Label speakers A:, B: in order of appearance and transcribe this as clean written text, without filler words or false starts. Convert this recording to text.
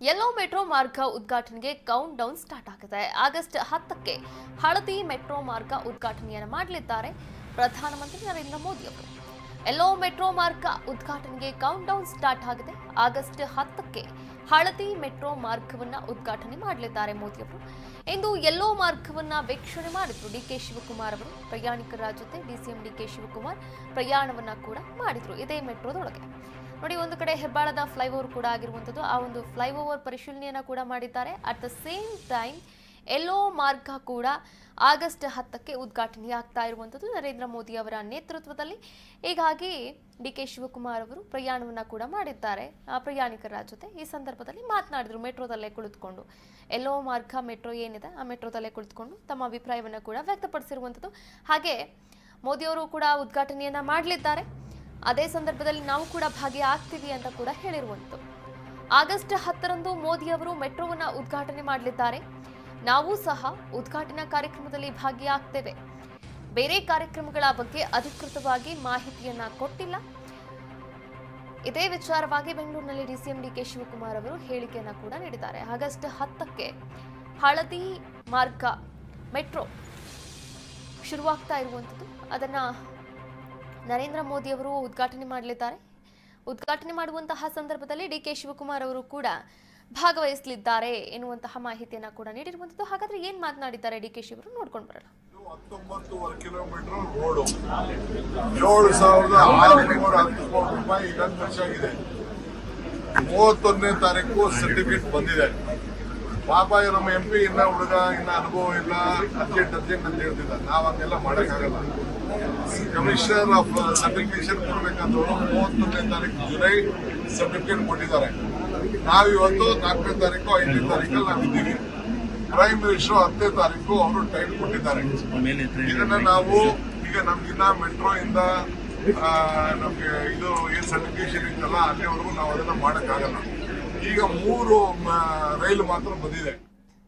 A: Yellow metro ಮಾರ್ಗ ಉದ್ಘಾಟನೆಗೆ count down start ಆಗಿದೆ. ಆಗಸ್ಟ್ 10ಕ್ಕೆ ಹಳದಿ ಮೆಟ್ರೋ ಮಾರ್ಗ ಉದ್ಘಾಟನೆಯನ್ನು ಮಾಡಲಿದ್ದಾರೆ ಪ್ರಧಾನಮಂತ್ರಿ ನರೇಂದ್ರ ಮೋದಿ ಅವರು. ಯೆಲ್ಲೋ ಮೆಟ್ರೋ ಮಾರ್ಗ ಉದ್ಘಾಟನೆಗೆ ಕೌಂಟ್ ಡೌನ್ ಸ್ಟಾರ್ಟ್ ಆಗಿದೆ. ಆಗಸ್ಟ್ 10ಕ್ಕೆ ಹಳದಿ ಮೆಟ್ರೋ ಮಾರ್ಗವನ್ನು ಉದ್ಘಾಟನೆ ಮಾಡಲಿದ್ದಾರೆ ಮೋದಿ ಅವರು. ಇಂದು ಯೆಲ್ಲೋ ಮಾರ್ಗವನ್ನು ವೀಕ್ಷಣೆ ಮಾಡಿದ್ರು ಡಿಕೆ ಶಿವಕುಮಾರ್ ಅವರು. ಪ್ರಯಾಣಿಕರ ಜೊತೆ ಡಿಸಿಎಂ ಡಿಕೆ ಶಿವಕುಮಾರ್ ಪ್ರಯಾಣವನ್ನ ಕೂಡ ಮಾಡಿದ್ರು ಇದೇ ಮೆಟ್ರೋದೊಳಗೆ. ನೋಡಿ, ಒಂದು ಕಡೆ ಹೆಬ್ಬಾಳದ ಫ್ಲೈಓವರ್ ಕೂಡ ಆಗಿರುವಂಥದ್ದು. ಆ ಒಂದು ಫ್ಲೈಓವರ್ ಪರಿಶೀಲನೆಯನ್ನು ಕೂಡ ಮಾಡಿದ್ದಾರೆ. At the same time yellow ಮಾರ್ಗ ಕೂಡ ಆಗಸ್ಟ್ 10ಕ್ಕೆ ಉದ್ಘಾಟನೆ ಆಗ್ತಾ ಇರುವಂಥದ್ದು ನರೇಂದ್ರ ಮೋದಿ ಅವರ ನೇತೃತ್ವದಲ್ಲಿ. ಹೀಗಾಗಿ ಡಿಕೆ ಶಿವಕುಮಾರ್ ಅವರು ಪ್ರಯಾಣವನ್ನು ಕೂಡ ಮಾಡಿದ್ದಾರೆ ಪ್ರಯಾಣಿಕರ ಜೊತೆ. ಈ ಸಂದರ್ಭದಲ್ಲಿ ಮಾತನಾಡಿದ್ರು ಮೆಟ್ರೋದಲ್ಲೇ ಕುಳಿತುಕೊಂಡು. ಯೆಲ್ಲೋ ಮಾರ್ಗ ಮೆಟ್ರೋ ಏನಿದೆ ಆ ಮೆಟ್ರೋದಲ್ಲೇ ಕುಳಿತುಕೊಂಡು ತಮ್ಮ ಅಭಿಪ್ರಾಯವನ್ನು ಕೂಡ ವ್ಯಕ್ತಪಡಿಸಿರುವಂಥದ್ದು. ಹಾಗೆ ಮೋದಿ ಅವರು ಕೂಡ ಉದ್ಘಾಟನೆಯನ್ನ ಮಾಡಲಿದ್ದಾರೆ. ಅದೇ ಸಂದರ್ಭದಲ್ಲಿ ನಾವು ಕೂಡ ಭಾಗಿಯಾಗ್ತೀವಿ ಅಂತ ಕೂಡ ಹೇಳಿರುವಂಥದ್ದು. ಆಗಸ್ಟ್ 10ರಂದು ಮೋದಿ ಅವರು ಮೆಟ್ರೋವನ್ನು ಉದ್ಘಾಟನೆ ಮಾಡಲಿದ್ದಾರೆ. ನಾವು ಸಹ ಉದ್ಘಾಟನಾ ಕಾರ್ಯಕ್ರಮದಲ್ಲಿ ಭಾಗಿಯಾಗ್ತೇವೆ. ಬೇರೆ ಕಾರ್ಯಕ್ರಮಗಳ ಬಗ್ಗೆ ಅಧಿಕೃತವಾಗಿ ಮಾಹಿತಿಯನ್ನ ಕೊಟ್ಟಿಲ್ಲ. ಇದೇ ವಿಚಾರವಾಗಿ ಬೆಂಗಳೂರಿನಲ್ಲಿ ಡಿಸಿಎಂ ಡಿಕೆ ಶಿವಕುಮಾರ್ ಅವರು ಹೇಳಿಕೆಯನ್ನ ಕೂಡ ನೀಡಿದ್ದಾರೆ. ಆಗಸ್ಟ್ 10ಕ್ಕೆ ಹಳದಿ ಮಾರ್ಗ ಮೆಟ್ರೋ ಶುರುವಾಗ್ತಾ ಇರುವಂಥದ್ದು. ಅದನ್ನ ನರೇಂದ್ರ ಮೋದಿ ಅವರು ಉದ್ಘಾಟನೆ ಮಾಡಲಿದ್ದಾರೆ. ಉದ್ಘಾಟನೆ ಮಾಡುವಂತಹ ಸಂದರ್ಭದಲ್ಲಿ ಡಿಕೆ ಶಿವಕುಮಾರ್ ಅವರು ಕೂಡ ಭಾಗವಹಿಸಲಿದ್ದಾರೆ ಎನ್ನುವಂತಹ ಮಾಹಿತಿಯನ್ನ ಕೂಡ ನೀಡಿರುವಂಥದ್ದು. ಹಾಗಾದ್ರೆ ಏನ್ ಮಾತನಾಡಿದ್ದಾರೆ ಡಿಕೆ ಶಿವರು ನೋಡ್ಕೊಂಡು ಬರೋಣ.
B: 19 ಕಿಲೋಮೀಟರ್ ರೋಡು 7,610 ಕೋಟಿ ರೂಪಾಯಿ ಈಗ ಖರ್ಚಾಗಿದೆ. 31ನೇ ತಾರೀಕು ಸರ್ಟಿಫಿಕೇಟ್ ಬಂದಿದೆ. ಪಾಪ ನಮ್ಮ MP ಇನ್ನ ಹುಡುಗ ಇನ್ನ ಅನುಭವ ಇಲ್ಲ, ಅರ್ಜೆಂಟ್ ಅಂತ ಹೇಳ್ತಿದ್ದ. ನಾವ್ ಹಂಗೆಲ್ಲ ಮಾಡಕ್ಕಾಗಲ್ಲ. ಕಮಿಷನರ್ ಆಫ್ ಸರ್ಟಿಫಿಕೇಶನ್ ಕೊಡ್ಬೇಕಂತವ್ರು 31ನೇ ತಾರೀಕು ಜುಲೈ ಸರ್ಟಿಫಿಕೇಟ್ ಕೊಟ್ಟಿದ್ದಾರೆ. ನಾವಿವತ್ತು 4ನೇ ತಾರೀಕು 5ನೇ ತಾರೀಕಲ್ಲಿ ನಾವಿದ್ದೀವಿ. ಪ್ರೈಮ್ ಮಿನಿಸ್ಟರ್ 10ನೇ ತಾರೀಕು ಅವರು ಟೈಮ್ ಕೊಟ್ಟಿದ್ದಾರೆ. ಇದನ್ನ ನಾವು ಈಗ ನಮ್ಗಿನ್ನ ಮೆಟ್ರೋ ಇಂದ ನಮ್ಗೆ ಇದು ಏನ್ ಸರ್ಟಿಫಿಕೇಶನ್ ಇತ್ತಲ್ಲ ಅಲ್ಲಿವರೆಗೂ ನಾವು ಅದನ್ನ ಮಾಡಕ್ಕಾಗಲ್ಲ. ಈಗ 3 ರೈಲು ಮಾತ್ರ ಬಂದಿದೆ.